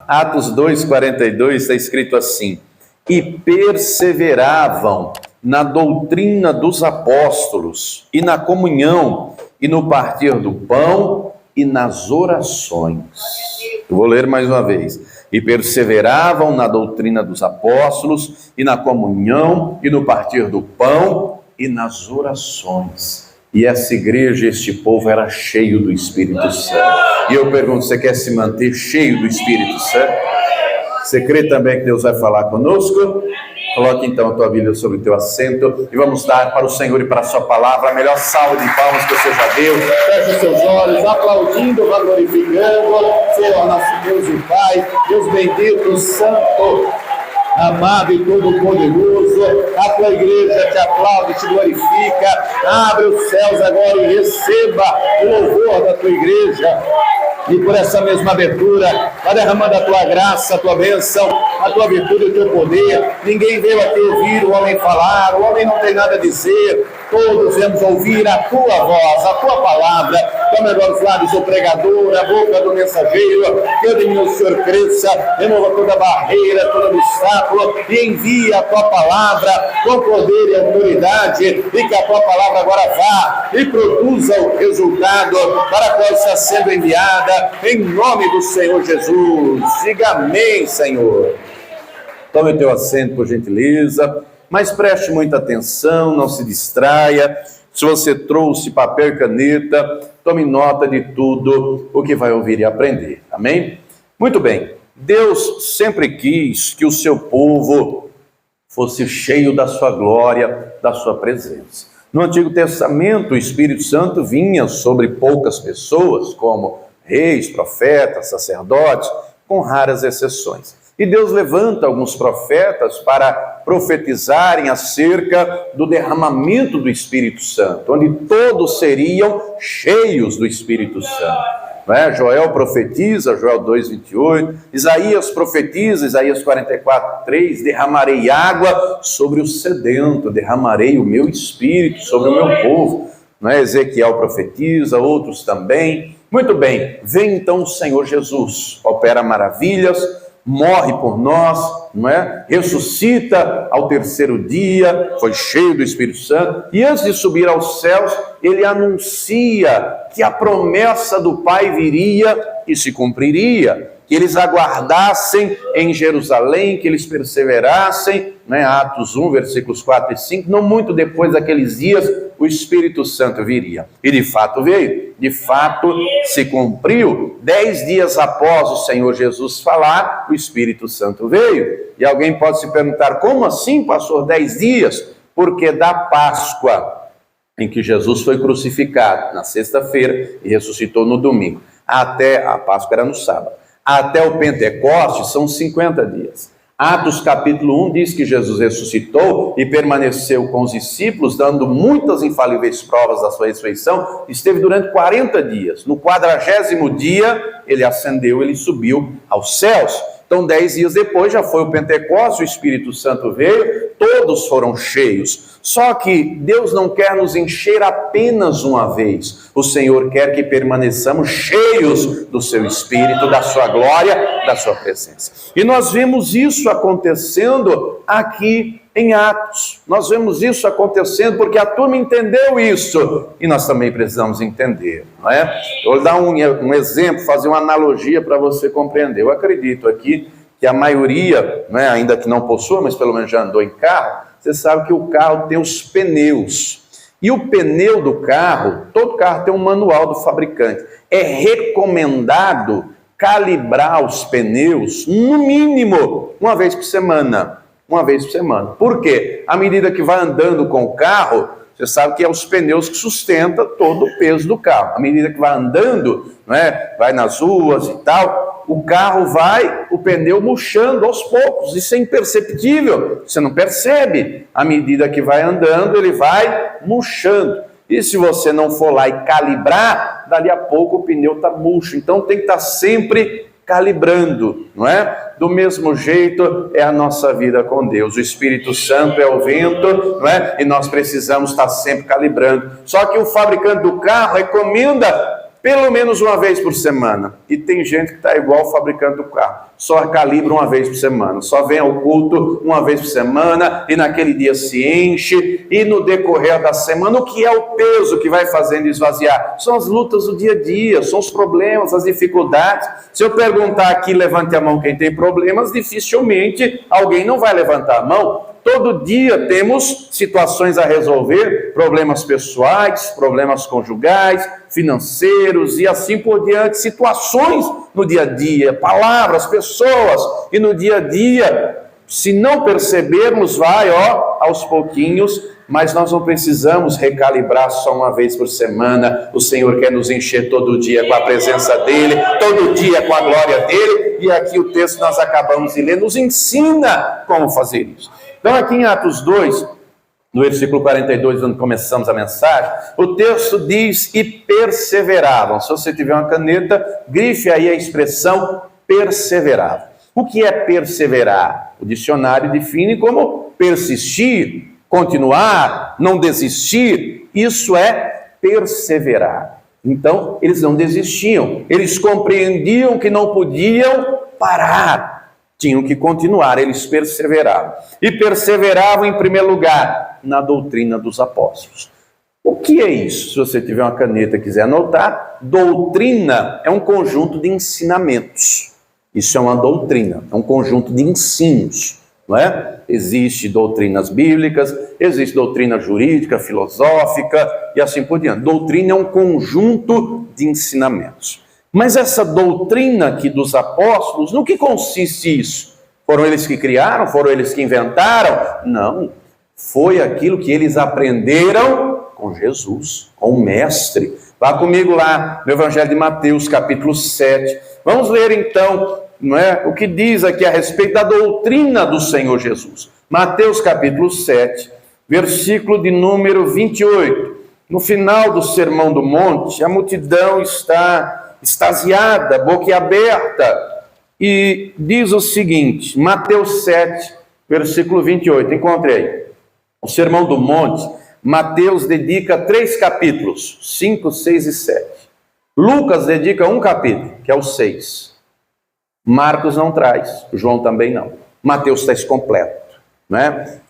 Atos 2:42 está escrito assim: e perseveravam na doutrina dos apóstolos, e na comunhão, e no partir do pão, e nas orações. Eu vou ler mais uma vez. E perseveravam na doutrina dos apóstolos, e na comunhão, e no partir do pão, e nas orações. E essa igreja, este povo era cheio do Espírito Santo. E eu pergunto, você quer se manter cheio do Espírito Santo? Você crê também que Deus vai falar conosco? Coloque então a tua Bíblia sobre o teu assento e vamos dar para o Senhor e para a sua palavra a melhor salva de palmas que você já deu. Feche os seus olhos, aplaudindo, glorificando. Senhor, nosso Deus e Pai, Deus bendito, santo, amado e todo-poderoso, a tua igreja te aplaude, te glorifica. Abre os céus agora e receba o louvor da tua igreja. E por essa mesma abertura, vai derramando a tua graça, a tua bênção, a tua virtude e o teu poder. Ninguém veio aqui ouvir o homem falar, o homem não tem nada a dizer. Todos vamos ouvir a tua voz, a tua palavra. Toma agora os lábios do pregador, a boca do mensageiro, que eu de mim o Senhor cresça, remova toda barreira, todo obstáculo, e envia a tua palavra com poder e autoridade, e que a tua palavra agora vá e produza o resultado para qual está sendo enviada, em nome do Senhor Jesus. Diga amém, Senhor. Tome o teu assento, por gentileza, mas preste muita atenção, não se distraia. Se você trouxe papel e caneta, tome nota de tudo o que vai ouvir e aprender. Amém? Muito bem. Deus sempre quis que o seu povo fosse cheio da sua glória, da sua presença. No Antigo Testamento, o Espírito Santo vinha sobre poucas pessoas, como reis, profetas, sacerdotes, com raras exceções. E Deus levanta alguns profetas para profetizarem acerca do derramamento do Espírito Santo, onde todos seriam cheios do Espírito Santo. Não é? Joel profetiza, Joel 2:28, Isaías profetiza, Isaías 44:3, derramarei água sobre o sedento, derramarei o meu Espírito sobre o meu povo. Não é? Ezequiel profetiza, outros também. Muito bem, vem então o Senhor Jesus, opera maravilhas, morre por nós, não é? Ressuscita ao terceiro dia, foi cheio do Espírito Santo, e antes de subir aos céus, ele anuncia que a promessa do Pai viria e se cumpriria, que eles aguardassem em Jerusalém, que eles perseverassem, né? Atos 1, versículos 4 e 5, não muito depois daqueles dias, o Espírito Santo viria. E de fato veio, de fato se cumpriu. 10 dias após o Senhor Jesus falar, o Espírito Santo veio. E alguém pode se perguntar, como assim, pastor, 10 dias? Porque da Páscoa, em que Jesus foi crucificado, na sexta-feira, e ressuscitou no domingo, até a Páscoa era no sábado, até o Pentecostes são 50 dias. Atos capítulo 1 diz que Jesus ressuscitou e permaneceu com os discípulos, dando muitas infalíveis provas da sua ressurreição, esteve durante 40 dias. No 40º dia, ele ascendeu, ele subiu aos céus. Então 10 dias depois já foi o Pentecostes, o Espírito Santo veio, todos foram cheios. Só que Deus não quer nos encher apenas uma vez. O Senhor quer que permaneçamos cheios do seu Espírito, da sua glória, da sua presença. E nós vemos isso acontecendo aqui em Atos. Nós vemos isso acontecendo porque a turma entendeu isso e nós também precisamos entender, não é? Eu vou dar um exemplo, fazer uma analogia para você compreender. Eu acredito aqui que a maioria, né, ainda que não possua, mas pelo menos já andou em carro, você sabe que o carro tem os pneus. E o pneu do carro, todo carro tem um manual do fabricante. É recomendado calibrar os pneus, no mínimo, uma vez por semana. Uma vez por semana. Por quê? À medida que vai andando com o carro, você sabe que é os pneus que sustentam todo o peso do carro. À medida que vai andando, não é? Vai nas ruas e tal, o carro vai, o pneu murchando aos poucos. Isso é imperceptível, você não percebe. À medida que vai andando, ele vai murchando. E se você não for lá e calibrar, dali a pouco o pneu está murcho. Então tem que estar sempre calibrando, não é? Do mesmo jeito é a nossa vida com Deus. O Espírito Santo é o vento, não é? E nós precisamos estar sempre calibrando. Só que o fabricante do carro recomenda pelo menos uma vez por semana. E tem gente que está igual o fabricante do carro, só calibra uma vez por semana, só vem ao culto uma vez por semana, e naquele dia se enche, e no decorrer da semana, o que é o peso que vai fazendo esvaziar? São as lutas do dia a dia, são os problemas, as dificuldades. Se eu perguntar aqui, levante a mão quem tem problemas, dificilmente alguém não vai levantar a mão. Todo dia temos situações a resolver, problemas pessoais, problemas conjugais, financeiros e assim por diante, situações no dia a dia, palavras, pessoas, e no dia a dia, se não percebermos, vai, aos pouquinhos, mas nós não precisamos recalibrar só uma vez por semana. O Senhor quer nos encher todo dia com a presença dEle, todo dia com a glória dEle, e aqui o texto nós acabamos de ler, nos ensina como fazer isso. Então aqui em Atos 2, no versículo 42, onde começamos a mensagem, o texto diz, e perseveravam. Se você tiver uma caneta, grife aí a expressão perseveravam. O que é perseverar? O dicionário define como persistir, continuar, não desistir. Isso é perseverar. Então, eles não desistiam. Eles compreendiam que não podiam parar. Tinham que continuar, eles perseveravam. E perseveravam, em primeiro lugar, na doutrina dos apóstolos. O que é isso? Se você tiver uma caneta e quiser anotar, doutrina é um conjunto de ensinamentos. Isso é uma doutrina, é um conjunto de ensinos, não é? Existem doutrinas bíblicas, existe doutrina jurídica, filosófica e assim por diante. Doutrina é um conjunto de ensinamentos. Mas essa doutrina aqui dos apóstolos, no que consiste isso? Foram eles que criaram? Foram eles que inventaram? Não. Foi aquilo que eles aprenderam com Jesus, com o Mestre. Vá comigo lá no Evangelho de Mateus, capítulo 7. Vamos ler então, o que diz aqui a respeito da doutrina do Senhor Jesus. Mateus, capítulo 7, versículo de número 28. No final do Sermão do Monte, a multidão está extasiada, boquiaberta, e diz o seguinte, Mateus 7, versículo 28, encontre aí. O Sermão do Monte, Mateus dedica 3 capítulos, 5, 6 e 7. Lucas dedica um capítulo, que é o 6. Marcos não traz, João também não. Mateus está completo.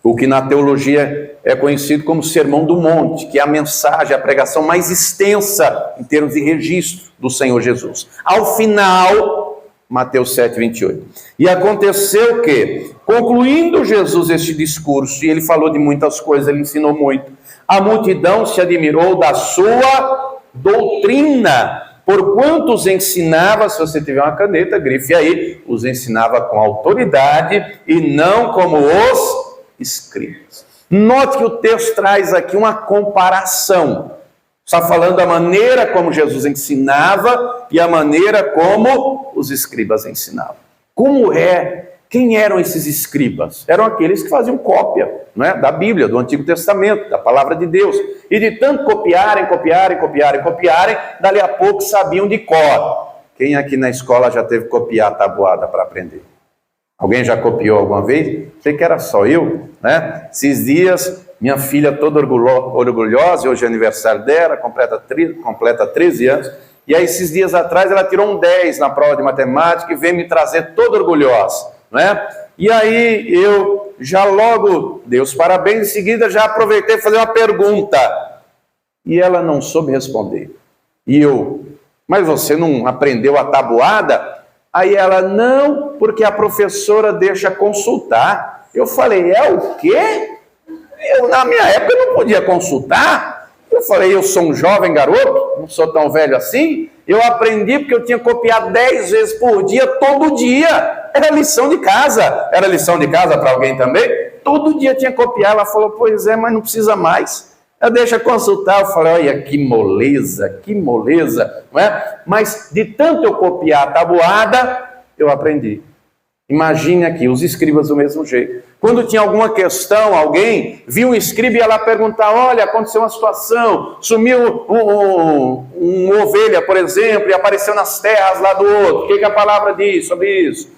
O que na teologia é conhecido como Sermão do Monte, que é a mensagem, a pregação mais extensa em termos de registro do Senhor Jesus. Ao final, Mateus 7, 28. E aconteceu que, concluindo Jesus este discurso, e ele falou de muitas coisas, ele ensinou muito, a multidão se admirou da sua doutrina, porquanto os ensinava, se você tiver uma caneta, grife aí, os ensinava com autoridade e não como os escribas. Note que o texto traz aqui uma comparação. Está falando da maneira como Jesus ensinava e a maneira como os escribas ensinavam. Quem eram esses escribas? Eram aqueles que faziam cópia, da Bíblia, do Antigo Testamento, da palavra de Deus. E de tanto copiarem, dali a pouco sabiam de cor. Quem aqui na escola já teve que copiar a tabuada para aprender? Alguém já copiou alguma vez? Sei que era só eu, Esses dias, minha filha toda orgulhosa, hoje é aniversário dela, completa 13 anos, e aí esses dias atrás ela tirou um 10 na prova de matemática e veio me trazer toda orgulhosa, E aí eu já logo dei os parabéns, em seguida já aproveitei para fazer uma pergunta, e ela não soube responder. E eu, mas você não aprendeu a tabuada? Aí ela, não, porque a professora deixa consultar. Eu falei, é o quê? Na minha época eu não podia consultar. Eu falei, eu sou um jovem garoto, não sou tão velho assim. Eu aprendi porque eu tinha copiado 10 vezes por dia, todo dia. Era lição de casa. Era lição de casa para alguém também? Todo dia tinha que copiar. Ela falou, pois é, mas não precisa mais. Ela deixa consultar. Eu falei, olha, que moleza, não é? Mas de tanto eu copiar a tabuada, eu aprendi. Imagine aqui, os escribas do mesmo jeito. Quando tinha alguma questão, alguém viu um escriba e ia lá perguntar, olha, aconteceu uma situação, sumiu uma ovelha, por exemplo, e apareceu nas terras lá do outro. O que a palavra diz sobre isso?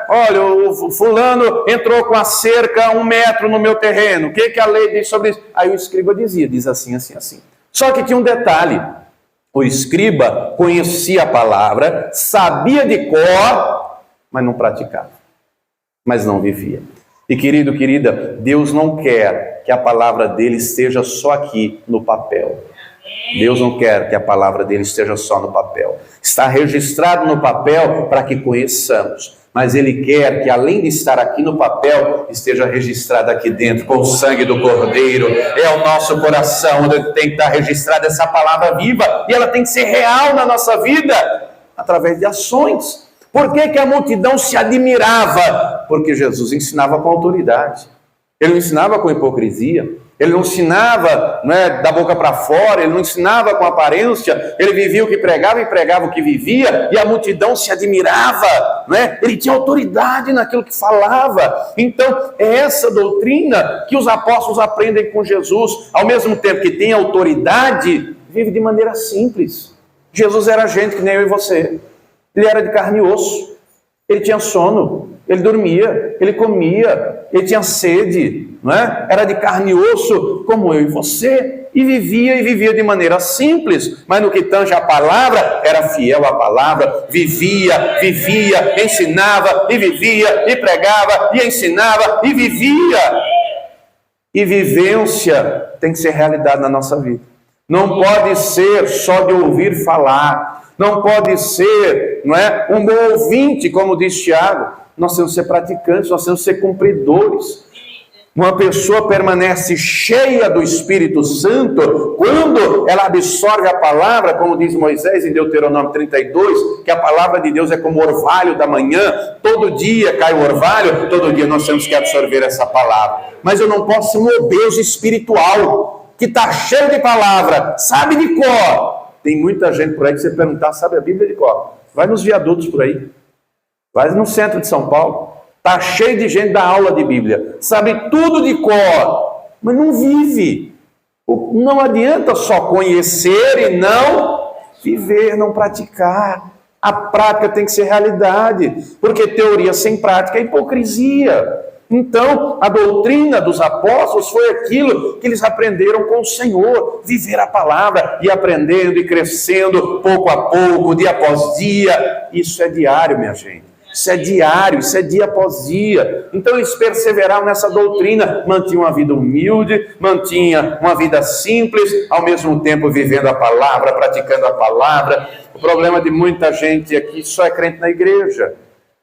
Olha, o fulano entrou com a cerca 1 metro no meu terreno. O que a lei diz sobre isso? Aí o escriba diz assim. Só que tinha um detalhe. O escriba conhecia a palavra, sabia de cor, mas não praticava, mas não vivia. E querido, querida, Deus não quer que a palavra dele esteja só aqui no papel. Deus não quer que a palavra dele esteja só no papel. Está registrado no papel para que conheçamos. Mas ele quer que, além de estar aqui no papel, esteja registrado aqui dentro, com o sangue do Cordeiro. É o nosso coração onde tem que estar registrada essa palavra viva. E ela tem que ser real na nossa vida, através de ações. Por que que a multidão se admirava? Porque Jesus ensinava com autoridade. Ele não ensinava com hipocrisia. Ele não ensinava, da boca para fora, ele não ensinava com aparência, ele vivia o que pregava e pregava o que vivia, e a multidão se admirava, ele tinha autoridade naquilo que falava. Então, é essa doutrina que os apóstolos aprendem com Jesus, ao mesmo tempo que tem autoridade, vive de maneira simples. Jesus era gente que nem eu e você, ele era de carne e osso, ele tinha sono, ele dormia, ele comia, ele tinha sede, era de carne e osso, como eu e você, e vivia de maneira simples, mas no que tange a palavra, era fiel à palavra, vivia, ensinava, e vivia, e pregava, e ensinava, e vivia. E vivência tem que ser realidade na nossa vida. Não pode ser só de ouvir falar, não pode ser, um bom ouvinte, como diz Tiago. Nós temos que ser praticantes, nós temos que ser cumpridores. Uma pessoa permanece cheia do Espírito Santo quando ela absorve a palavra, como diz Moisés em Deuteronômio 32, que a palavra de Deus é como o orvalho da manhã, todo dia cai o orvalho, todo dia nós temos que absorver essa palavra. Mas eu não posso ser um obeso espiritual, que está cheio de palavra, sabe de cor. Tem muita gente por aí que você perguntar, sabe a Bíblia de cor? Vai nos viadutos por aí, vai no centro de São Paulo, está cheio de gente da aula de Bíblia, sabe tudo de cor, mas não vive. Não adianta só conhecer e não viver, não praticar. A prática tem que ser realidade, porque teoria sem prática é hipocrisia. Então, a doutrina dos apóstolos foi aquilo que eles aprenderam com o Senhor, viver a palavra, e aprendendo e crescendo pouco a pouco, dia após dia. Isso é diário, minha gente. Isso é diário, isso é dia após dia. Então eles perseveraram nessa doutrina, mantinham uma vida humilde, mantinham uma vida simples, ao mesmo tempo vivendo a palavra, praticando a palavra. O problema de muita gente aqui só é crente na igreja,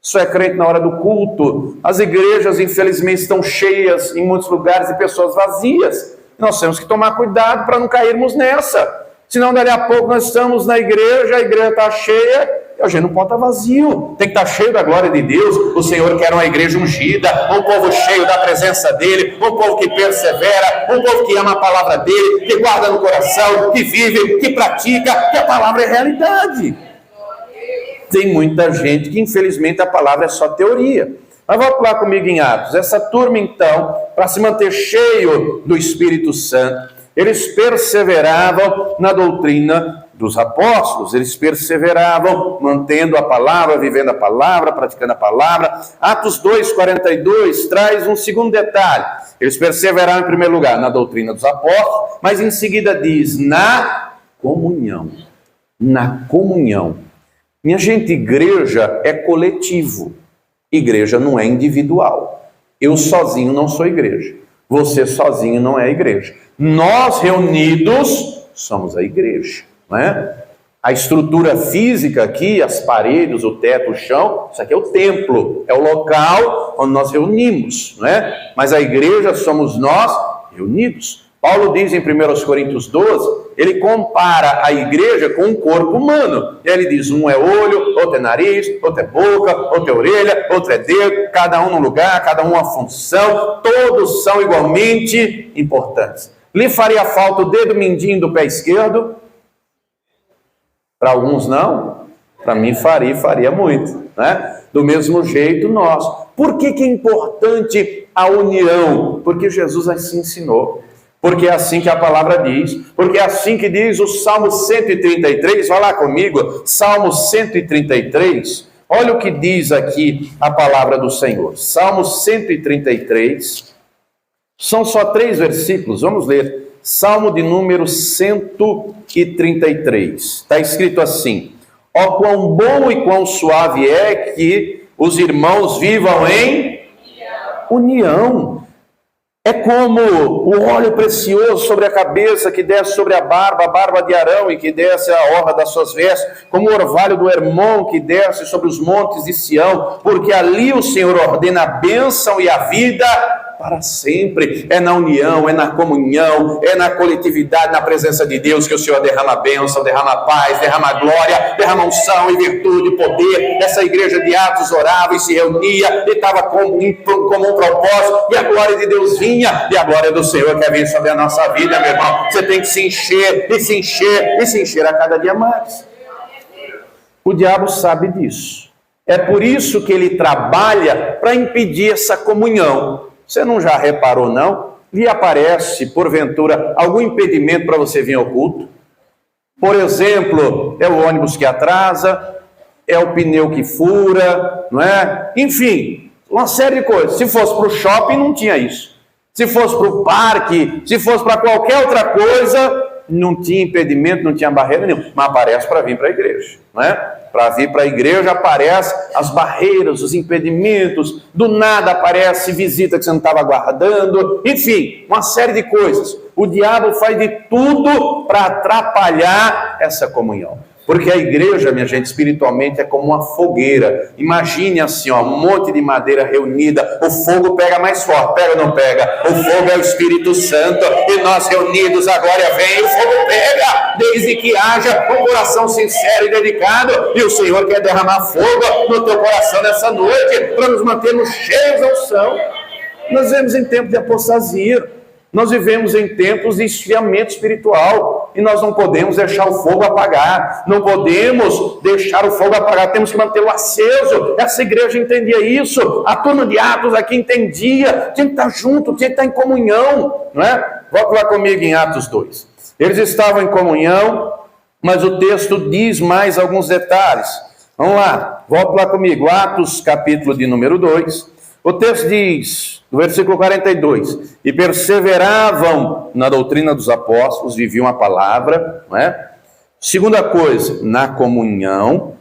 só é crente na hora do culto. As igrejas, infelizmente, estão cheias em muitos lugares de pessoas vazias. Nós temos que tomar cuidado para não cairmos nessa. Senão, dali a pouco, nós estamos na igreja, a igreja está cheia, e a gente não pode estar vazio. Tem que estar cheio da glória de Deus. O Senhor quer uma igreja ungida, um povo cheio da presença dEle, um povo que persevera, um povo que ama a palavra dEle, que guarda no coração, que vive, que pratica, que a palavra é realidade. Tem muita gente que, infelizmente, a palavra é só teoria. Mas volta lá comigo em Atos. Essa turma, então, para se manter cheio do Espírito Santo, eles perseveravam na doutrina dos apóstolos, eles perseveravam mantendo a palavra, vivendo a palavra, praticando a palavra. Atos 2:42 traz um segundo detalhe. Eles perseveraram, em primeiro lugar, na doutrina dos apóstolos, mas em seguida diz, na comunhão. Na comunhão. Minha gente, igreja é coletivo. Igreja não é individual. Eu sozinho não sou igreja. Você sozinho não é igreja. Nós reunidos somos a igreja, não é? A estrutura física aqui, as paredes, o teto, o chão, isso aqui é o templo, é o local onde nós reunimos, não é? Mas a igreja somos nós reunidos. Paulo diz em 1 Coríntios 12, ele compara a igreja com um corpo humano. E ele diz, um é olho, outro é nariz, outro é boca, outro é orelha, outro é dedo, cada um num lugar, cada um uma função, todos são igualmente importantes. Lhe faria falta o dedo mindinho do pé esquerdo? Para alguns não, para mim faria muito, né? Do mesmo jeito nós. Por que é importante a união? Porque Jesus assim ensinou. Porque é assim que a palavra diz, porque é assim que diz o Salmo 133, vai lá comigo, Salmo 133, olha o que diz aqui a palavra do Senhor. Salmo 133, são só 3 versículos, vamos ler. Salmo de número 133. Está escrito assim: ó, quão bom e quão suave é que os irmãos vivam em união. É como o óleo precioso sobre a cabeça que desce sobre a barba de Arão e que desce a orla das suas vestes, como o orvalho do Hermon que desce sobre os montes de Sião, porque ali o Senhor ordena a bênção e a vida para sempre. É na união, é na comunhão, é na coletividade, na presença de Deus que o Senhor derrama a bênção, derrama a paz, derrama a glória, derrama a unção e virtude e poder. Essa igreja de Atos orava e se reunia e estava como um propósito, e a glória de Deus vinha, e a glória do Senhor quer vir sobre a nossa vida, meu irmão. Você tem que se encher, e se encher, e se encher a cada dia mais. O diabo sabe disso. É por isso que ele trabalha para impedir essa comunhão. Você não já reparou, não? Lhe aparece, porventura, algum impedimento para você vir ao culto? Por exemplo, é o ônibus que atrasa, é o pneu que fura, não é? Enfim, uma série de coisas. Se fosse para o shopping, não tinha isso. Se fosse para o parque, se fosse para qualquer outra coisa, não tinha impedimento, não tinha barreira nenhuma. Mas aparece para vir para a igreja, não é? Para vir para a igreja aparecem as barreiras, os impedimentos, do nada aparece visita que você não estava aguardando, enfim, uma série de coisas. O diabo faz de tudo para atrapalhar essa comunhão. Porque a igreja, minha gente, espiritualmente é como uma fogueira. Imagine assim, ó, um monte de madeira reunida, o fogo pega mais forte, pega ou não pega? O fogo é o Espírito Santo, e nós reunidos, a glória vem, o fogo pega, desde que haja um coração sincero e dedicado, e o Senhor quer derramar fogo no teu coração nessa noite, para nos mantermos cheios da unção. Nós vivemos em tempo de apostasia. Nós vivemos em tempos de esfriamento espiritual e nós não podemos deixar o fogo apagar, não podemos deixar o fogo apagar, temos que mantê-lo aceso. Essa igreja entendia isso, a turma de Atos aqui entendia, tinha que estar junto, tinha que estar em comunhão, não é? Volta lá comigo em Atos 2. Eles estavam em comunhão, mas o texto diz mais alguns detalhes. Vamos lá, volta lá comigo, Atos capítulo de número 2. O texto diz, no versículo 42, e perseveravam na doutrina dos apóstolos, viviam a palavra, não é? Segunda coisa, na comunhão.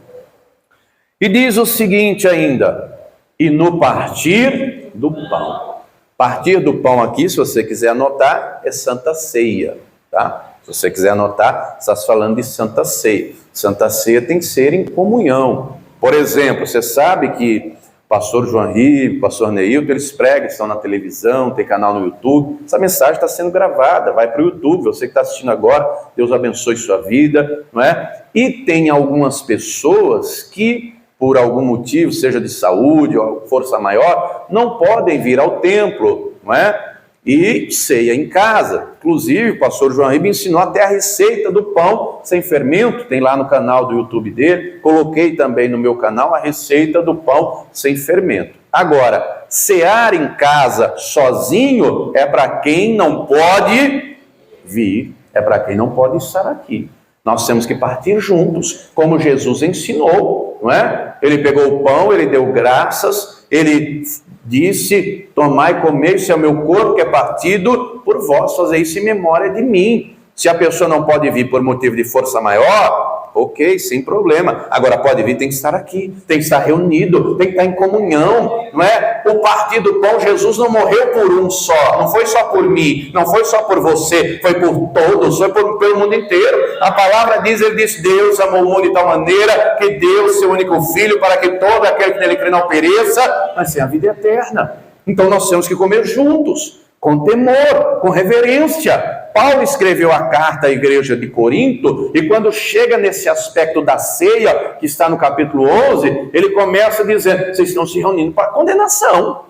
E diz o seguinte ainda, e no partir do pão. Partir do pão aqui, se você quiser anotar, é Santa Ceia, tá? Se você quiser anotar, está falando de Santa Ceia. Santa Ceia tem que ser em comunhão. Por exemplo, você sabe que pastor João Ribe, pastor Neilton, eles pregam, estão na televisão, tem canal no YouTube. Essa mensagem está sendo gravada, vai para o YouTube. Você que está assistindo agora, Deus abençoe sua vida, não é? E tem algumas pessoas que, por algum motivo, seja de saúde ou força maior, não podem vir ao templo, não é? E ceia em casa. Inclusive, o pastor João Ribe ensinou até a receita do pão sem fermento, tem lá no canal do YouTube dele, coloquei também no meu canal a receita do pão sem fermento. Agora, cear em casa sozinho é para quem não pode vir, é para quem não pode estar aqui. Nós temos que partir juntos, como Jesus ensinou, não é? Ele pegou o pão, ele deu graças, ele disse, tomai e comei, isso é o meu corpo que é partido por vós, fazer isso em memória de mim. Se a pessoa não pode vir por motivo de força maior, ok, sem problema. Agora pode vir, tem que estar aqui, tem que estar reunido, tem que estar em comunhão, não é? O partir do pão, Jesus não morreu por um só, não foi só por mim, não foi só por você, foi por todos, foi pelo mundo inteiro. A palavra diz, ele diz, Deus amou o mundo de tal maneira que deu o seu único filho para que todo aquele que nele crê não pereça, mas tenha a vida eterna. Então nós temos que comer juntos, com temor, com reverência. Paulo escreveu a carta à igreja de Corinto, e quando chega nesse aspecto da ceia, que está no capítulo 11, ele começa dizendo, vocês estão se reunindo para condenação,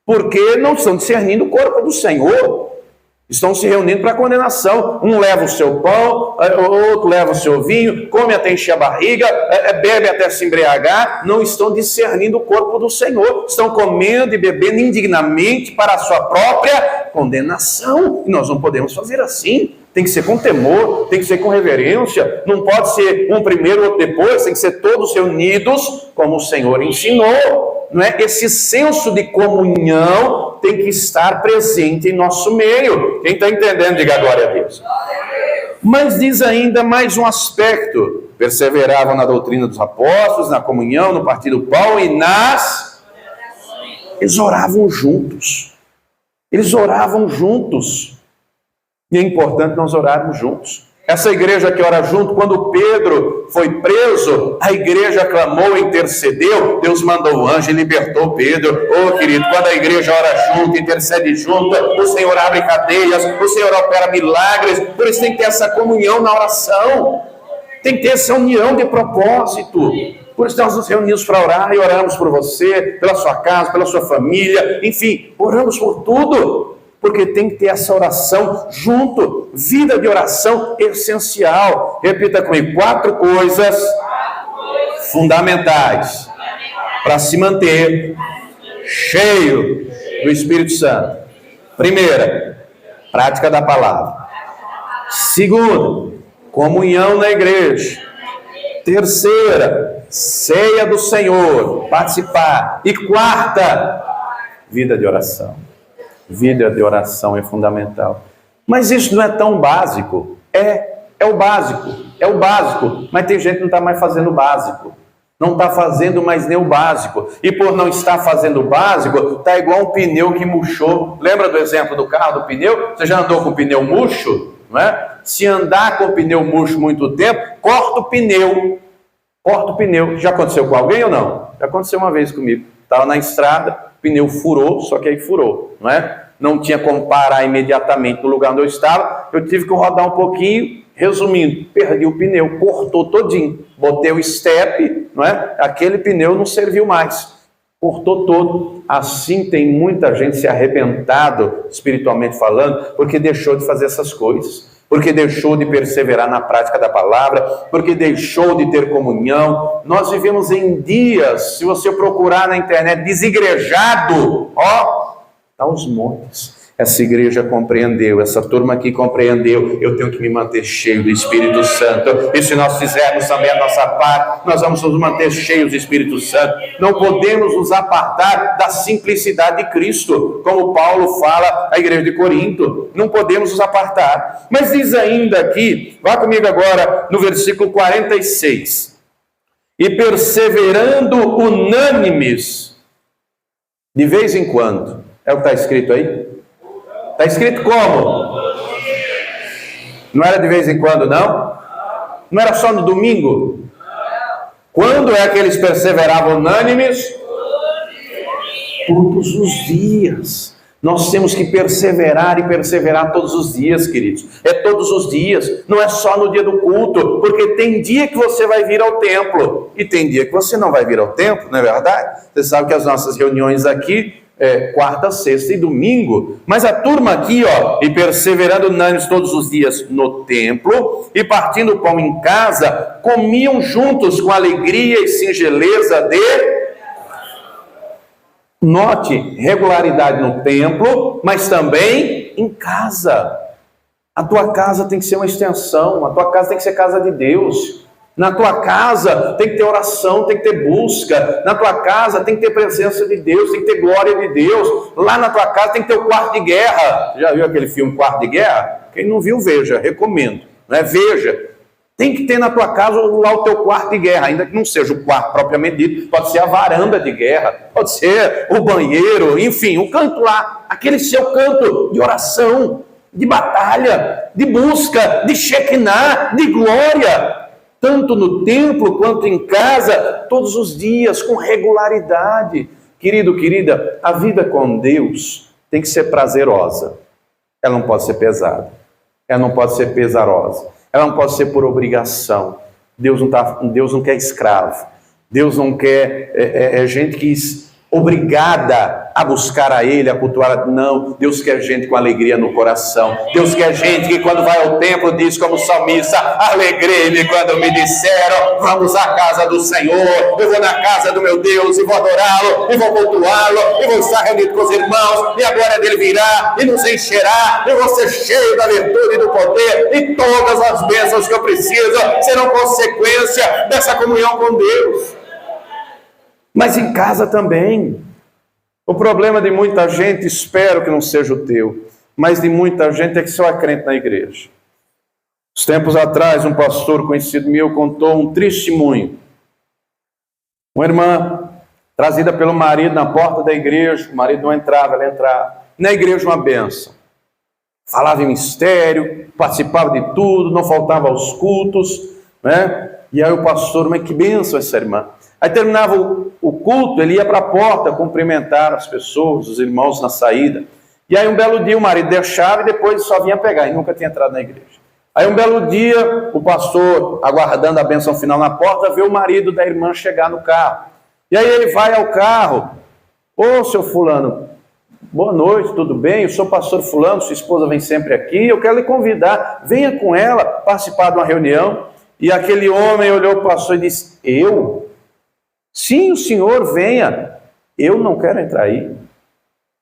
porque não estão discernindo o corpo do Senhor, estão se reunindo para condenação. Um leva o seu pão, o outro leva o seu vinho, come até encher a barriga, bebe até se embriagar, não estão discernindo o corpo do Senhor, estão comendo e bebendo indignamente para a sua própria condenação. E nós não podemos fazer assim. Tem que ser com temor, tem que ser com reverência, não pode ser um primeiro, outro depois, tem que ser todos reunidos como o Senhor ensinou. Não é? Esse senso de comunhão tem que estar presente em nosso meio. Quem está entendendo, diga glória a Deus. Mas diz ainda mais um aspecto: perseveravam na doutrina dos apóstolos, na comunhão, no partir do pão e nas... Eles oravam juntos. Eles oravam juntos. E é importante nós orarmos juntos. Essa igreja que ora junto, quando Pedro foi preso, a igreja clamou, intercedeu, Deus mandou o anjo e libertou Pedro. Oh, querido, quando a igreja ora junto, intercede junto, o Senhor abre cadeias, o Senhor opera milagres. Por isso tem que ter essa comunhão na oração, tem que ter essa união de propósito. Por isso nós nos reunimos para orar e oramos por você, pela sua casa, pela sua família, enfim, oramos por tudo. Porque tem que ter essa oração junto. Vida de oração essencial. Repita comigo: 4 coisas fundamentais para se manter cheio do Espírito Santo. Primeira, prática da palavra. Segunda, comunhão na igreja. Terceira, ceia do Senhor, participar. E quarta, vida de oração. Vida de oração é fundamental. Mas isso não é tão básico. É o básico. Mas tem gente que não está mais fazendo o básico. Não está fazendo mais nem o básico. E por não estar fazendo o básico, está igual um pneu que murchou. Lembra do exemplo do carro, do pneu? Você já andou com o pneu murcho? Não é? Se andar com o pneu murcho muito tempo, corta o pneu. Já aconteceu com alguém ou não? Já aconteceu uma vez comigo. Estava na estrada, o pneu furou, só que aí furou, não é? Não tinha como parar imediatamente no lugar onde eu estava, eu tive que rodar um pouquinho. Resumindo, perdi o pneu, cortou todinho, botei o step, não é? Aquele pneu não serviu mais, cortou todo. Assim tem muita gente se arrebentado, espiritualmente falando, porque deixou de fazer essas coisas, porque deixou de perseverar na prática da palavra, porque deixou de ter comunhão. Nós vivemos em dias, se você procurar na internet, desigrejado, está aos montes. Essa igreja compreendeu, essa turma aqui compreendeu, eu tenho que me manter cheio do Espírito Santo. E se nós fizermos também a nossa parte, nós vamos nos manter cheios do Espírito Santo. Não podemos nos apartar da simplicidade de Cristo, como Paulo fala à igreja de Corinto. Não podemos nos apartar. Mas diz ainda aqui, vá comigo agora no versículo 46. E perseverando unânimes, de vez em quando. É o que está escrito aí? Está escrito como? Não era de vez em quando, não? Não era só no domingo? Quando é que eles perseveravam unânimes? Todos os dias. Nós temos que perseverar e perseverar todos os dias, queridos. É todos os dias, não é só no dia do culto, porque tem dia que você vai vir ao templo e tem dia que você não vai vir ao templo, não é verdade? Você sabe que as nossas reuniões aqui quarta, sexta e domingo, mas a turma aqui, e perseverando unânimes todos os dias no templo, e partindo o pão em casa, comiam juntos com alegria e singeleza de... Note, regularidade no templo, mas também em casa. A tua casa tem que ser uma extensão, a tua casa tem que ser casa de Deus. Na tua casa tem que ter oração, tem que ter busca. Na tua casa tem que ter presença de Deus, tem que ter glória de Deus. Lá na tua casa tem que ter o quarto de guerra. Já viu aquele filme Quarto de Guerra? Quem não viu, veja, recomendo. Veja, tem que ter na tua casa lá o teu quarto de guerra, ainda que não seja o quarto propriamente dito, pode ser a varanda de guerra, pode ser o banheiro, enfim, o canto lá, aquele seu canto de oração, de batalha, de busca, de Shekinah, de glória. Tanto no templo quanto em casa, todos os dias, com regularidade. Querido, querida, a vida com Deus tem que ser prazerosa. Ela não pode ser pesada. Ela não pode ser pesarosa. Ela não pode ser por obrigação. Deus não quer escravo. Deus não quer gente que obrigada a buscar a Ele, a cultuar. Não, Deus quer gente com alegria no coração. Deus quer gente que quando vai ao templo diz como salmista: alegrei-me quando me disseram, vamos à casa do Senhor, eu vou na casa do meu Deus e vou adorá-lo, e vou cultuá-lo, e vou estar reunido com os irmãos, e a glória dele virá, e nos encherá, eu vou ser cheio da virtude e do poder, e todas as bênçãos que eu preciso serão consequência dessa comunhão com Deus. Mas em casa também. O problema de muita gente, espero que não seja o teu, mas de muita gente é que só é crente na igreja. Uns tempos atrás, um pastor conhecido meu contou um testemunho. Uma irmã, trazida pelo marido na porta da igreja, o marido não entrava, ela entrava. Na igreja, uma bênção. Falava em mistério, participava de tudo, não faltava aos cultos, né? E aí o pastor, mas que bênção essa irmã. Aí terminava o culto, ele ia para a porta cumprimentar as pessoas, os irmãos na saída. E aí um belo dia o marido deixava e depois só vinha pegar, e nunca tinha entrado na igreja. Aí um belo dia, o pastor, aguardando a bênção final na porta, vê o marido da irmã chegar no carro. E aí ele vai ao carro. Ô, seu fulano, boa noite, tudo bem? Eu sou o pastor fulano, sua esposa vem sempre aqui, eu quero lhe convidar, venha com ela participar de uma reunião. E aquele homem olhou para o pastor e disse, eu? Sim, o senhor venha, eu não quero entrar aí.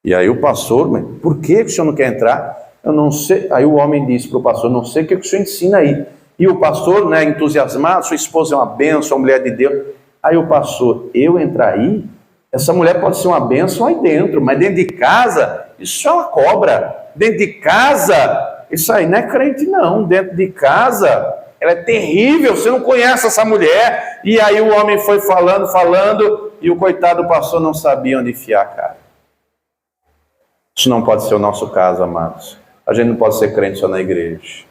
E aí o pastor, mas por que o senhor não quer entrar? Eu não sei. Aí o homem disse para o pastor, não sei o que o senhor ensina aí. E o pastor, né, entusiasmado, sua esposa é uma bênção, uma mulher de Deus. Aí o pastor, eu entrar aí? Essa mulher pode ser uma bênção aí dentro, mas dentro de casa, isso é uma cobra. Dentro de casa, isso aí não é crente não. Dentro de casa, ela é terrível, você não conhece essa mulher. E aí o homem foi falando, e o coitado do pastor não sabia onde enfiar a cara. Isso não pode ser o nosso caso, amados. A gente não pode ser crente só na igreja.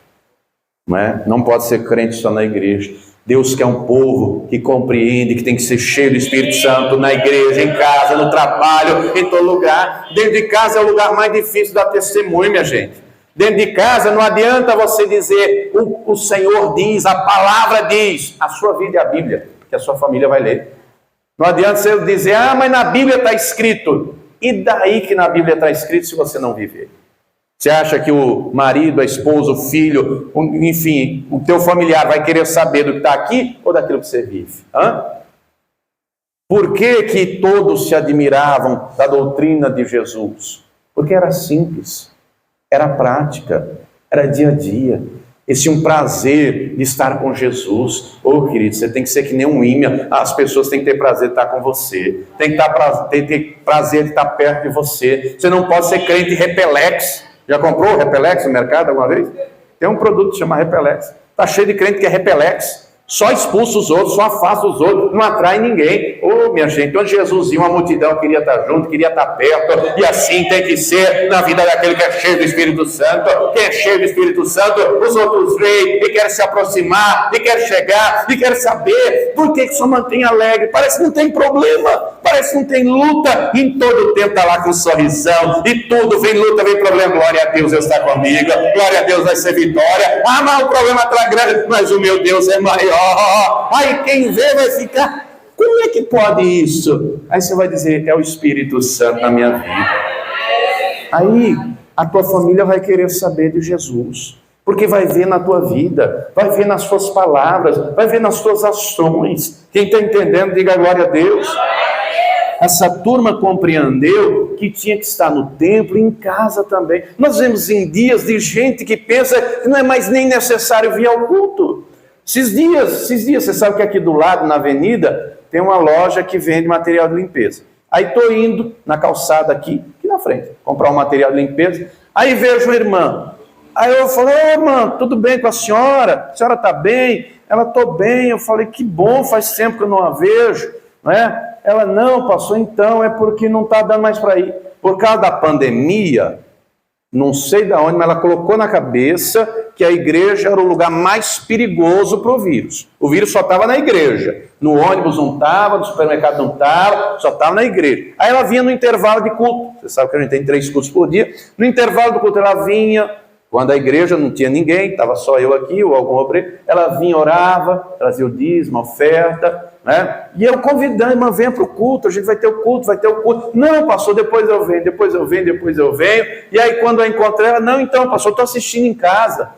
Não é? Não pode ser crente só na igreja. Deus quer um povo que compreende que tem que ser cheio do Espírito Santo na igreja, em casa, no trabalho, em todo lugar. Dentro de casa é o lugar mais difícil da testemunho, minha gente. Dentro de casa não adianta você dizer, o Senhor diz, a palavra diz, a sua vida é a Bíblia, que a sua família vai ler. Não adianta você dizer, mas na Bíblia está escrito. E daí que na Bíblia está escrito se você não viver? Você acha que o marido, a esposa, o filho, enfim, o teu familiar vai querer saber do que está aqui ou daquilo que você vive? Por que todos se admiravam da doutrina de Jesus? Porque era simples, era prática, era dia a dia. Eles tinham prazer de estar com Jesus. Querido, você tem que ser que nem um ímã. As pessoas têm que ter prazer de estar com você. Tem que ter prazer de estar perto de você. Você não pode ser crente Repelex. Já comprou o Repelex no mercado alguma vez? Tem um produto que chama Repelex. Está cheio de crente que é Repelex. Só expulsa os outros, só afasta os outros, não atrai ninguém. Minha gente, onde Jesus ia, uma multidão queria estar junto, queria estar perto, e assim tem que ser na vida daquele que é cheio do Espírito Santo. Quem é cheio do Espírito Santo, os outros veem e querem se aproximar, e querem chegar, e querem saber por que só mantém alegre. Parece que não tem problema, parece que não tem luta, e em todo o tempo está lá com um sorrisão, e tudo vem luta, vem problema. Glória a Deus, Deus está comigo, glória a Deus, vai ser vitória. Mas o problema está grande, mas o meu Deus é maior. Aí quem vê vai ficar, como é que pode isso? Aí você vai dizer, é o Espírito Santo na minha vida. Aí a tua família vai querer saber de Jesus, porque vai ver na tua vida, vai ver nas tuas palavras, vai ver nas tuas ações. Quem está entendendo, diga glória a Deus. Essa turma compreendeu que tinha que estar no templo e em casa também. Nós vemos em dias de gente que pensa que não é mais nem necessário vir ao culto. Esses dias, você sabe que aqui do lado, na avenida, tem uma loja que vende material de limpeza. Aí estou indo na calçada aqui na frente, comprar um material de limpeza. Aí vejo uma irmã. Aí eu falei, irmã, tudo bem com a senhora? A senhora está bem? Ela, estou bem. Eu falei, que bom, faz tempo que eu não a vejo. Não é? Ela, não, pastor, então é porque não está dando mais para ir. Por causa da pandemia, não sei de onde, mas ela colocou na cabeça que a igreja era o lugar mais perigoso para o vírus. O vírus só estava na igreja. No ônibus não estava, no supermercado não estava, só estava na igreja. Aí ela vinha no intervalo de culto. Você sabe que a gente tem 3 cultos por dia. No intervalo do culto ela vinha, quando a igreja não tinha ninguém, estava só eu aqui ou algum obreiro, ela vinha, orava, trazia o dízimo, a oferta, né? E eu convidando, irmã, venha para o culto, a gente vai ter o culto, vai ter o culto. Não, pastor, depois eu venho. E aí quando eu encontrei ela, não, então, pastor, estou assistindo em casa,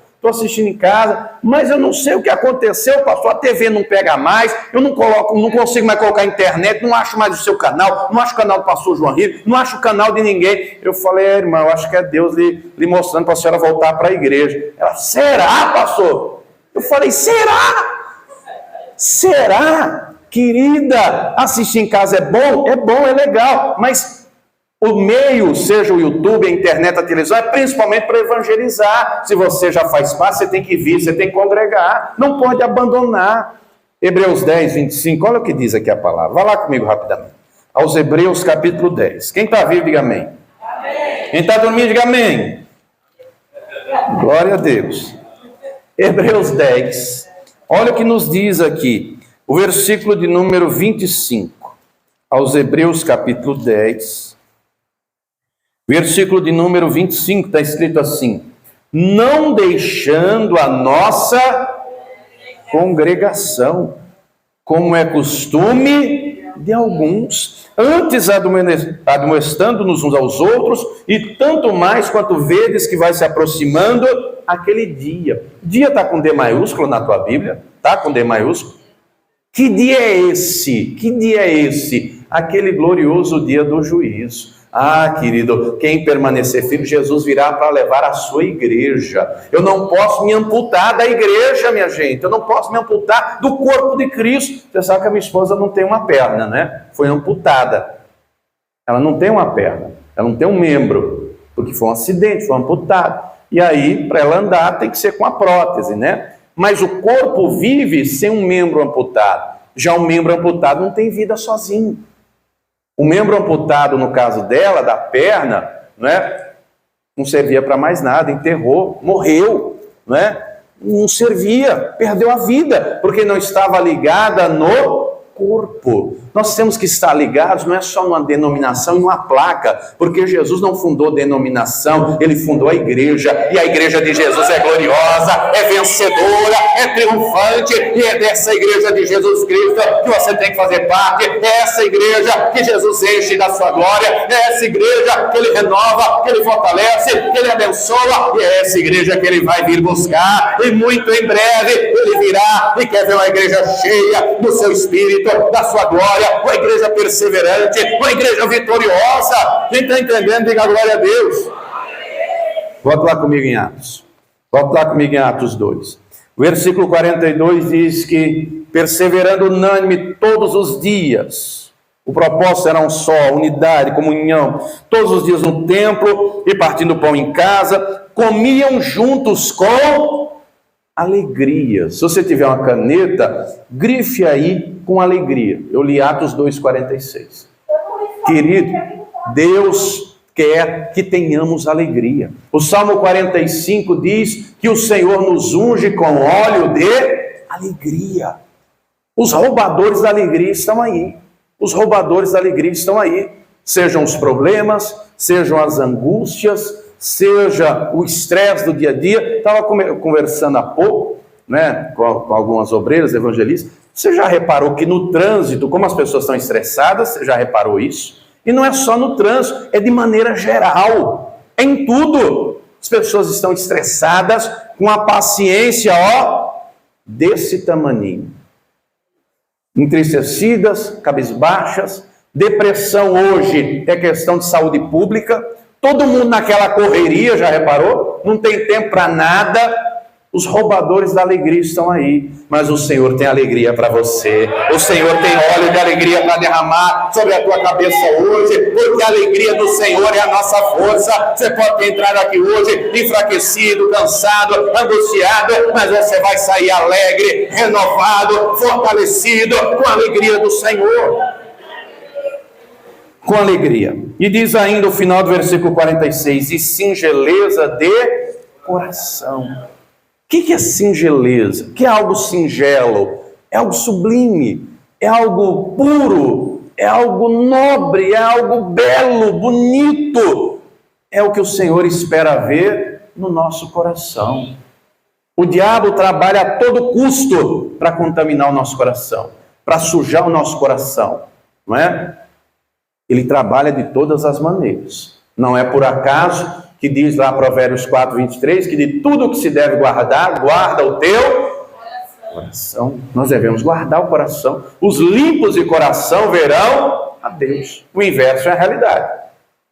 mas eu não sei o que aconteceu, pastor, a TV não pega mais, eu não consigo mais colocar internet, não acho mais o seu canal, não acho o canal do pastor João Ribeiro, não acho o canal de ninguém. Eu falei, irmã, eu acho que é Deus lhe mostrando para a senhora voltar para a igreja. Ela, será, pastor? Eu falei, será? Querida, assistir em casa é bom, é legal, mas O meio, seja o YouTube, a internet, a televisão, é principalmente para evangelizar. Se você já faz parte, você tem que vir, você tem que congregar. Não pode abandonar. Hebreus 10, 25, olha o que diz aqui a palavra. Vá lá comigo rapidamente. Aos Hebreus, capítulo 10. Quem está vivo, diga amém. Amém. Quem está dormindo, diga amém. Glória a Deus. Hebreus 10. Olha o que nos diz aqui. O versículo de número 25. Aos Hebreus, capítulo 10. Versículo de número 25, está escrito assim: não deixando a nossa congregação, como é costume de alguns, antes admoestando-nos uns aos outros, e tanto mais quanto vedes que vai se aproximando aquele dia. Dia está com D maiúsculo na tua Bíblia? Está com D maiúsculo? Que dia é esse? Que dia é esse? Aquele glorioso dia do juízo. Ah, querido, quem permanecer firme, Jesus virá para levar a sua igreja. Eu não posso me amputar da igreja, minha gente. Eu não posso me amputar do corpo de Cristo. Você sabe que a minha esposa não tem uma perna, né? Foi amputada. Ela não tem uma perna. Ela não tem um membro. Porque foi um acidente, foi amputado. E aí, para ela andar, tem que ser com a prótese, né? Mas o corpo vive sem um membro amputado. Já um membro amputado não tem vida sozinho. O membro amputado, no caso dela, da perna, não servia para mais nada, enterrou, morreu, não servia, perdeu a vida, porque não estava ligada no corpo. Nós temos que estar ligados, não é só numa denominação e numa placa, porque Jesus não fundou denominação, ele fundou a igreja, e a igreja de Jesus é gloriosa, é vencedora, é triunfante, e é dessa igreja de Jesus Cristo que você tem que fazer parte. É essa igreja que Jesus enche da sua glória, é essa igreja que ele renova, que ele fortalece, que ele abençoa, e é essa igreja que ele vai vir buscar, e muito em breve ele virá e quer ver uma igreja cheia do seu espírito, da sua glória, uma igreja perseverante, uma igreja vitoriosa. Quem está entendendo, diga glória a Deus. Volta lá comigo em Atos. Volta lá comigo em Atos 2. O versículo 42 diz que, perseverando unânime todos os dias, o propósito era um só, unidade, comunhão, todos os dias no templo e partindo pão em casa, comiam juntos com alegria. Se você tiver uma caneta, grife aí com alegria. Eu li Atos 2,46. Querido, Deus quer que tenhamos alegria. O Salmo 45 diz que o Senhor nos unge com óleo de alegria. Os roubadores da alegria estão aí. Os roubadores da alegria estão aí. Sejam os problemas, sejam as angústias, seja o estresse do dia a dia. Estava conversando há pouco, com algumas obreiras evangelistas. Você já reparou que no trânsito, como as pessoas estão estressadas, você já reparou isso? E não é só no trânsito, é de maneira geral, é em tudo. As pessoas estão estressadas, com a paciência, desse tamaninho. Entristecidas, cabisbaixas. Depressão hoje é questão de saúde pública. Todo mundo naquela correria, já reparou? Não tem tempo para nada. Os roubadores da alegria estão aí, mas o Senhor tem alegria para você. O Senhor tem óleo de alegria para derramar sobre a tua cabeça hoje, porque a alegria do Senhor é a nossa força. Você pode entrar aqui hoje enfraquecido, cansado, angustiado, mas você vai sair alegre, renovado, fortalecido, com a alegria do Senhor. Com alegria. E diz ainda o final do versículo 46, e singeleza de coração. O que é singeleza? O que é algo singelo? É algo sublime, é algo puro, é algo nobre, é algo belo, bonito. É o que o Senhor espera ver no nosso coração. O diabo trabalha a todo custo para contaminar o nosso coração, para sujar o nosso coração, não é? Ele trabalha de todas as maneiras. Não é por acaso que diz lá Provérbios 4, 23, que de tudo que se deve guardar, guarda o teu coração. Nós devemos guardar o coração. Os limpos de coração verão a Deus. O inverso é a realidade.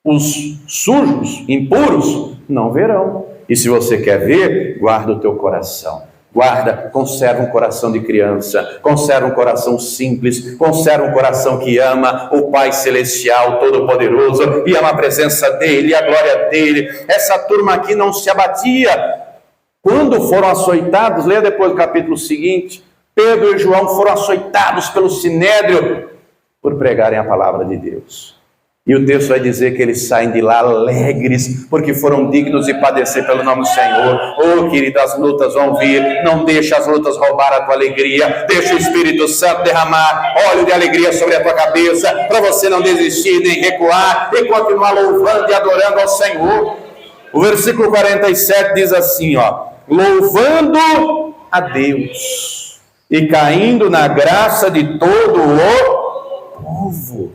Os sujos, impuros, não verão. E se você quer ver, guarda o teu coração. Guarda, conserva um coração de criança, conserva um coração simples, conserva um coração que ama o Pai Celestial Todo-Poderoso e ama a presença dEle, a glória dEle. Essa turma aqui não se abatia. Quando foram açoitados, leia depois do capítulo seguinte, Pedro e João foram açoitados pelo Sinédrio por pregarem a palavra de Deus. E o texto vai dizer que eles saem de lá alegres, porque foram dignos de padecer pelo nome do Senhor. Oh, querido, as lutas vão vir, não deixa as lutas roubar a tua alegria, deixa o Espírito Santo derramar óleo de alegria sobre a tua cabeça, para você não desistir nem recuar, e continuar louvando e adorando ao Senhor. O versículo 47 diz assim, louvando a Deus e caindo na graça de todo o povo.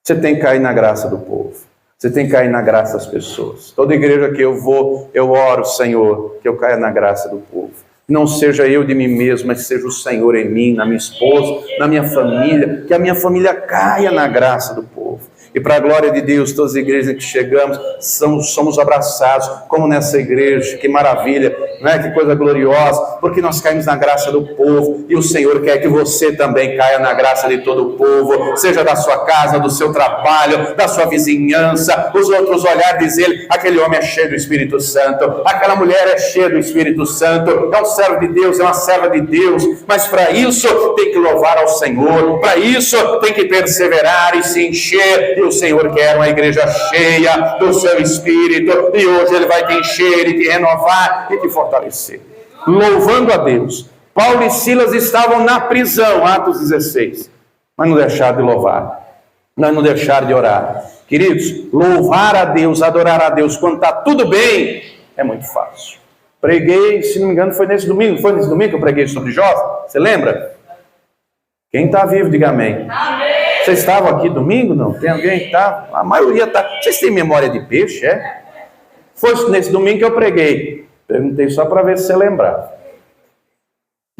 Você tem que cair na graça do povo. Você tem que cair na graça das pessoas. Toda igreja que eu vou, eu oro, Senhor, que eu caia na graça do povo. Não seja eu de mim mesmo, mas seja o Senhor em mim, na minha esposa, na minha família, que a minha família caia na graça do povo. E para a glória de Deus, todas as igrejas em que chegamos, somos abraçados, como nessa igreja, que maravilha, né? Que coisa gloriosa, porque nós caímos na graça do povo, e o Senhor quer que você também caia na graça de todo o povo, seja da sua casa, do seu trabalho, da sua vizinhança, os outros olhar e dizer, aquele homem é cheio do Espírito Santo, aquela mulher é cheia do Espírito Santo, é um servo de Deus, é uma serva de Deus, mas para isso tem que louvar ao Senhor, para isso tem que perseverar e se encher. O Senhor quer uma igreja cheia do seu Espírito, e hoje Ele vai te encher e te renovar e te fortalecer. Louvando a Deus. Paulo e Silas estavam na prisão, Atos 16, mas não deixaram de louvar, mas não deixaram de orar. Queridos, louvar a Deus, adorar a Deus quando está tudo bem, é muito fácil. Preguei, se não me engano, foi nesse domingo que eu preguei sobre Jó, você lembra? Quem está vivo, diga amém. Amém. Vocês estavam aqui domingo? Não? Tem alguém que está? A maioria está. Vocês têm memória de peixe, é? Foi nesse domingo que eu preguei. Perguntei só para ver se você lembrava.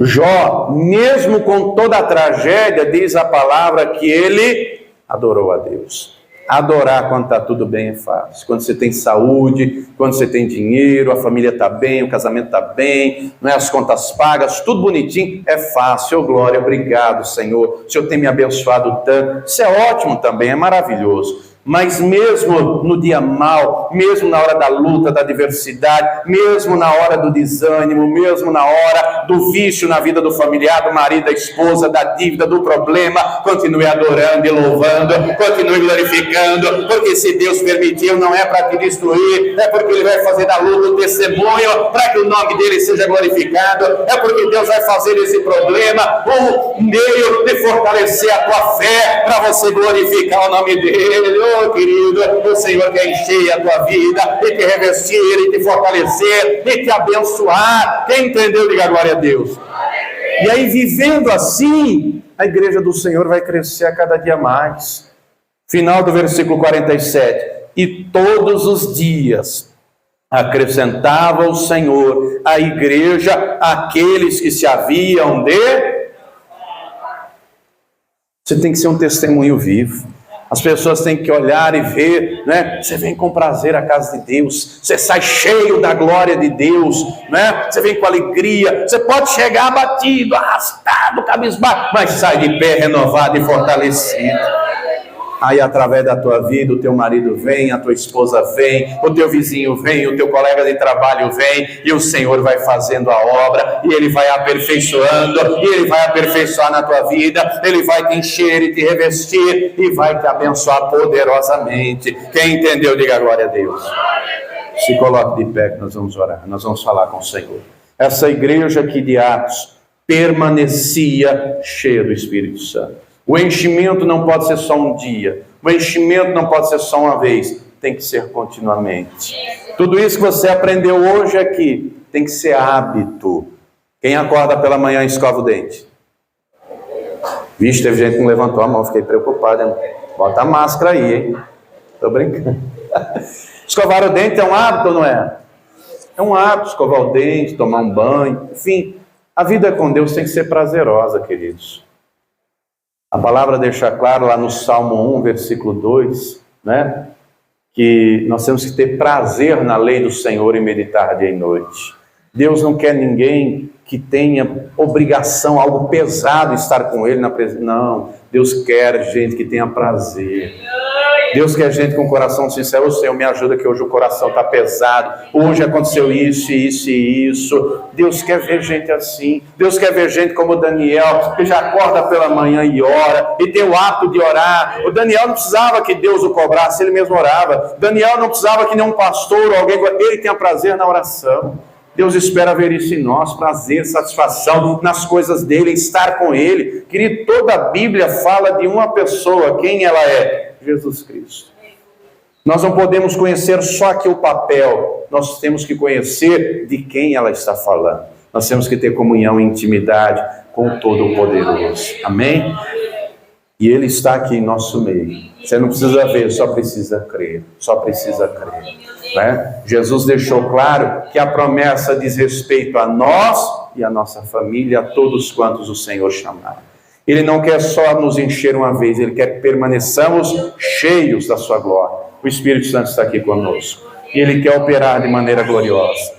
Jó, mesmo com toda a tragédia, diz a palavra que ele adorou a Deus. Adorar quando está tudo bem é fácil. Quando você tem saúde, quando você tem dinheiro, a família está bem, o casamento está bem, não é? As contas pagas, tudo bonitinho, é fácil. Oh, glória, obrigado, Senhor. O Senhor tem me abençoado tanto. Isso é ótimo também, é maravilhoso. Mas mesmo no dia mau, mesmo na hora da luta, da adversidade, mesmo na hora do desânimo, mesmo na hora do vício na vida do familiar, do marido, da esposa, da dívida, do problema, continue adorando e louvando, continue glorificando, porque se Deus permitiu, não é para te destruir, é porque Ele vai fazer da luta um testemunho, para que o nome dEle seja glorificado, é porque Deus vai fazer esse problema um meio de fortalecer a tua fé, para você glorificar o nome dEle. Oh, querido, o Senhor quer encher a tua vida, e te revestir, e te fortalecer, e te abençoar. Quem entendeu, diga glória a Deus. E aí, vivendo assim, a igreja do Senhor vai crescer a cada dia mais. Final do versículo 47. E todos os dias acrescentava o Senhor à igreja aqueles que se haviam de... Você tem que ser um testemunho vivo. As pessoas têm que olhar e ver, né? Você vem com prazer à casa de Deus, você sai cheio da glória de Deus, né? Você vem com alegria, você pode chegar abatido, arrastado, cabisbaixo, mas sai de pé renovado e fortalecido. Aí através da tua vida o teu marido vem, a tua esposa vem, o teu vizinho vem, o teu colega de trabalho vem, e o Senhor vai fazendo a obra, e Ele vai aperfeiçoando, e Ele vai aperfeiçoar na tua vida, Ele vai te encher e te revestir, e vai te abençoar poderosamente. Quem entendeu, diga glória a Deus. Se coloque de pé que nós vamos orar, nós vamos falar com o Senhor. Essa igreja aqui de Atos permanecia cheia do Espírito Santo. O enchimento não pode ser só um dia. O enchimento não pode ser só uma vez. Tem que ser continuamente. Tudo isso que você aprendeu hoje aqui tem que ser hábito. Quem acorda pela manhã e escova o dente? Vixe, teve gente que não levantou a mão. Fiquei preocupado. Hein? Bota a máscara aí, hein? Tô brincando. Escovar o dente é um hábito ou não é? É um hábito escovar o dente, tomar um banho. Enfim, a vida com Deus tem que ser prazerosa, queridos. A palavra deixa claro lá no Salmo 1, versículo 2, né? Que nós temos que ter prazer na lei do Senhor e meditar dia e noite. Deus não quer ninguém que tenha obrigação, algo pesado estar com Ele na presença. Não, Deus quer gente que tenha prazer. Deus quer gente com o coração sincero. Senhor, me ajuda que hoje o coração está pesado. Hoje aconteceu isso, isso e isso. Deus quer ver gente assim. Deus quer ver gente como o Daniel, que já acorda pela manhã e ora, e tem o hábito de orar. O Daniel não precisava que Deus o cobrasse, ele mesmo orava. Daniel não precisava que nenhum pastor ou alguém, ele tenha prazer na oração. Deus espera ver isso em nós, prazer, satisfação nas coisas dele, estar com ele. Querido, toda a Bíblia fala de uma pessoa, quem ela é? Jesus Cristo. Nós não podemos conhecer só aqui o papel, nós temos que conhecer de quem ela está falando. Nós temos que ter comunhão e intimidade com o Todo-Poderoso. Amém? E Ele está aqui em nosso meio. Você não precisa ver, só precisa crer. Só precisa crer. Né? Jesus deixou claro que a promessa diz respeito a nós e a nossa família, a todos quantos o Senhor chamar. Ele não quer só nos encher uma vez, Ele quer que permaneçamos cheios da sua glória. O Espírito Santo está aqui conosco. E Ele quer operar de maneira gloriosa.